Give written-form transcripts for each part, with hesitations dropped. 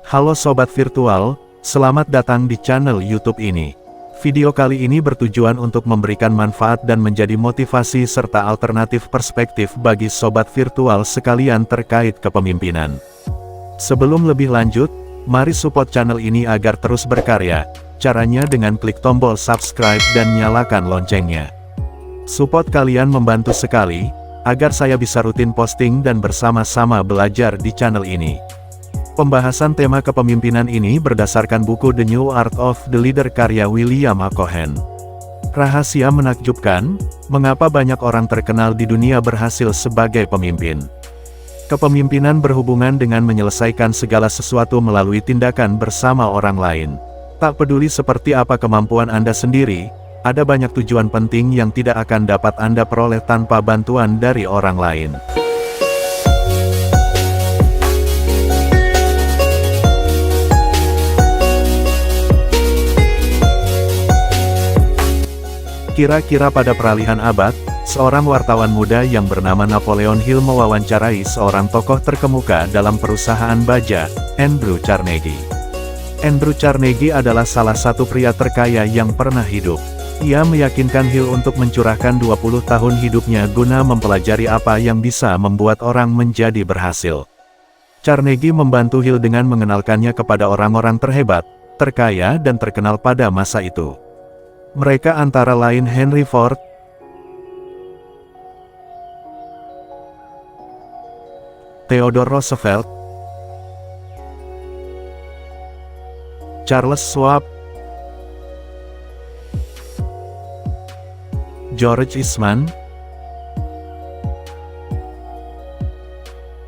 Halo Sobat Virtual, selamat datang di channel YouTube ini. Video kali ini bertujuan untuk memberikan manfaat dan menjadi motivasi serta alternatif perspektif bagi Sobat Virtual sekalian terkait kepemimpinan. Sebelum lebih lanjut, mari support channel ini agar terus berkarya. Caranya dengan klik tombol subscribe dan nyalakan loncengnya. Support kalian membantu sekali, agar saya bisa rutin posting dan bersama-sama belajar di channel ini. Pembahasan tema kepemimpinan ini berdasarkan buku The New Art of the Leader karya William A. Cohen. Rahasia menakjubkan, mengapa banyak orang terkenal di dunia berhasil sebagai pemimpin. Kepemimpinan berhubungan dengan menyelesaikan segala sesuatu melalui tindakan bersama orang lain. Tak peduli seperti apa kemampuan Anda sendiri, ada banyak tujuan penting yang tidak akan dapat Anda peroleh tanpa bantuan dari orang lain. Kira-kira pada peralihan abad, seorang wartawan muda yang bernama Napoleon Hill mewawancarai seorang tokoh terkemuka dalam perusahaan baja, Andrew Carnegie. Andrew Carnegie adalah salah satu pria terkaya yang pernah hidup. Ia meyakinkan Hill untuk mencurahkan 20 tahun hidupnya guna mempelajari apa yang bisa membuat orang menjadi berhasil. Carnegie membantu Hill dengan mengenalkannya kepada orang-orang terhebat, terkaya dan terkenal pada masa itu. Mereka antara lain Henry Ford, Theodore Roosevelt, Charles Schwab, George Eastman,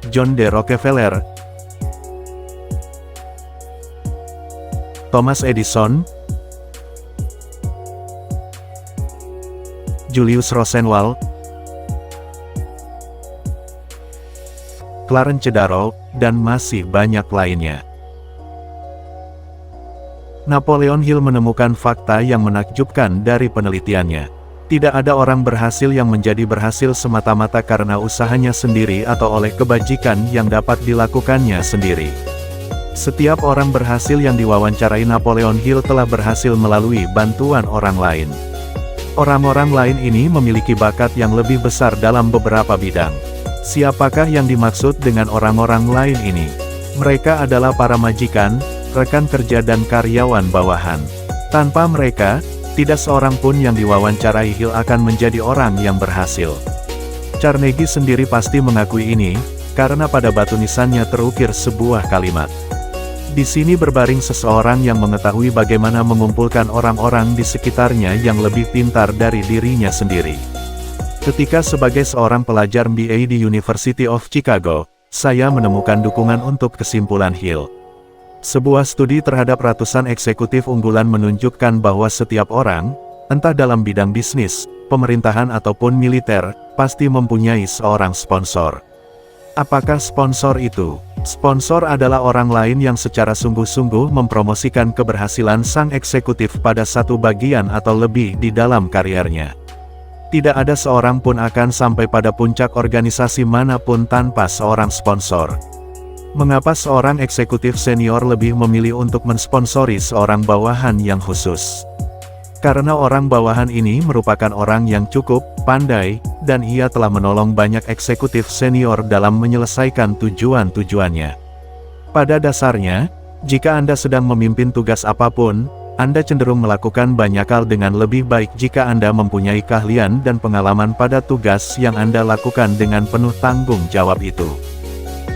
John D. Rockefeller, Thomas Edison, Julius Rosenwald, Clarence Darrow, dan masih banyak lainnya. Napoleon Hill menemukan fakta yang menakjubkan dari penelitiannya. Tidak ada orang berhasil yang menjadi berhasil semata-mata karena usahanya sendiri atau oleh kebajikan yang dapat dilakukannya sendiri. Setiap orang berhasil yang diwawancarai Napoleon Hill telah berhasil melalui bantuan orang lain. Orang-orang lain ini memiliki bakat yang lebih besar dalam beberapa bidang. Siapakah yang dimaksud dengan orang-orang lain ini? Mereka adalah para majikan, rekan kerja dan karyawan bawahan. Tanpa mereka, tidak seorang pun yang diwawancarai Hill akan menjadi orang yang berhasil. Carnegie sendiri pasti mengakui ini, karena pada batu nisannya terukir sebuah kalimat. Di sini berbaring seseorang yang mengetahui bagaimana mengumpulkan orang-orang di sekitarnya yang lebih pintar dari dirinya sendiri. Ketika sebagai seorang pelajar MBA di University of Chicago, saya menemukan dukungan untuk kesimpulan Hill. Sebuah studi terhadap ratusan eksekutif unggulan menunjukkan bahwa setiap orang, entah dalam bidang bisnis, pemerintahan ataupun militer, pasti mempunyai seorang sponsor. Apakah sponsor itu? Sponsor adalah orang lain yang secara sungguh-sungguh mempromosikan keberhasilan sang eksekutif pada satu bagian atau lebih di dalam kariernya. Tidak ada seorang pun akan sampai pada puncak organisasi manapun tanpa seorang sponsor. Mengapa seorang eksekutif senior lebih memilih untuk mensponsori seorang bawahan yang khusus? Karena orang bawahan ini merupakan orang yang cukup pandai, dan ia telah menolong banyak eksekutif senior dalam menyelesaikan tujuan-tujuannya. Pada dasarnya, jika Anda sedang memimpin tugas apapun, Anda cenderung melakukan banyak hal dengan lebih baik jika Anda mempunyai keahlian dan pengalaman pada tugas yang Anda lakukan dengan penuh tanggung jawab itu.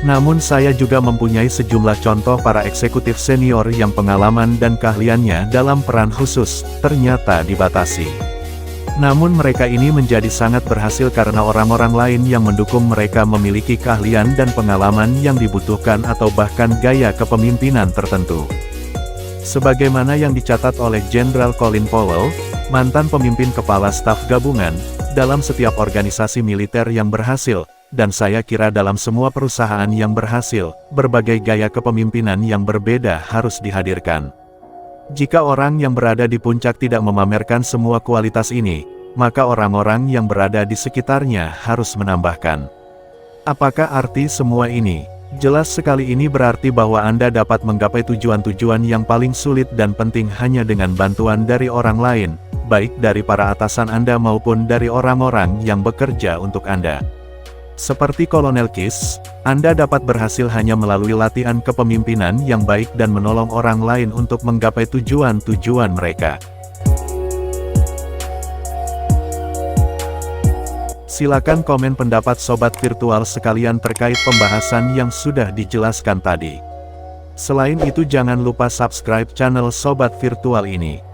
Namun saya juga mempunyai sejumlah contoh para eksekutif senior yang pengalaman dan keahliannya dalam peran khusus, ternyata dibatasi. Namun mereka ini menjadi sangat berhasil karena orang-orang lain yang mendukung mereka memiliki keahlian dan pengalaman yang dibutuhkan atau bahkan gaya kepemimpinan tertentu. Sebagaimana yang dicatat oleh Jenderal Colin Powell, mantan pemimpin kepala staf gabungan, dalam setiap organisasi militer yang berhasil, dan saya kira dalam semua perusahaan yang berhasil, berbagai gaya kepemimpinan yang berbeda harus dihadirkan. Jika orang yang berada di puncak tidak memamerkan semua kualitas ini, maka orang-orang yang berada di sekitarnya harus menambahkan. Apakah arti semua ini? Jelas sekali ini berarti bahwa Anda dapat menggapai tujuan-tujuan yang paling sulit dan penting hanya dengan bantuan dari orang lain, baik dari para atasan Anda maupun dari orang-orang yang bekerja untuk Anda. Seperti Kolonel Kiss, Anda dapat berhasil hanya melalui latihan kepemimpinan yang baik dan menolong orang lain untuk menggapai tujuan-tujuan mereka. Silakan komen pendapat sobat virtual sekalian terkait pembahasan yang sudah dijelaskan tadi. Selain itu jangan lupa subscribe channel sobat virtual ini.